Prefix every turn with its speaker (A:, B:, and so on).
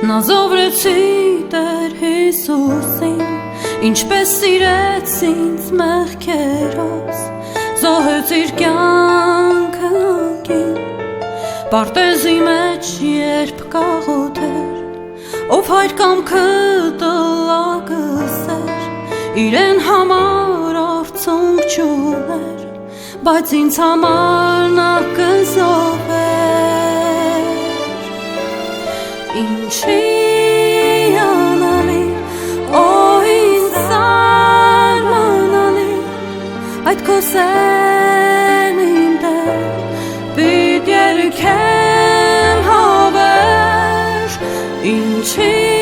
A: Նա զովրեցի Տեր Հիսուսին, ինչպես սիրեց ինձ մեղքերոս, զոհեց իր կյանքը անկին, պարտեզի մեջ երբ կաղոթեր, ով հայր կամքը տլակսեր, իրեն համար արցունք չուներ, բայց ինձ համար նա կզոհեր։ Ինչի անալի, օ ինձ սարմանալի, այդ քո սերն իմ Տեր, պիտի երգեմ հավերժ, ինչի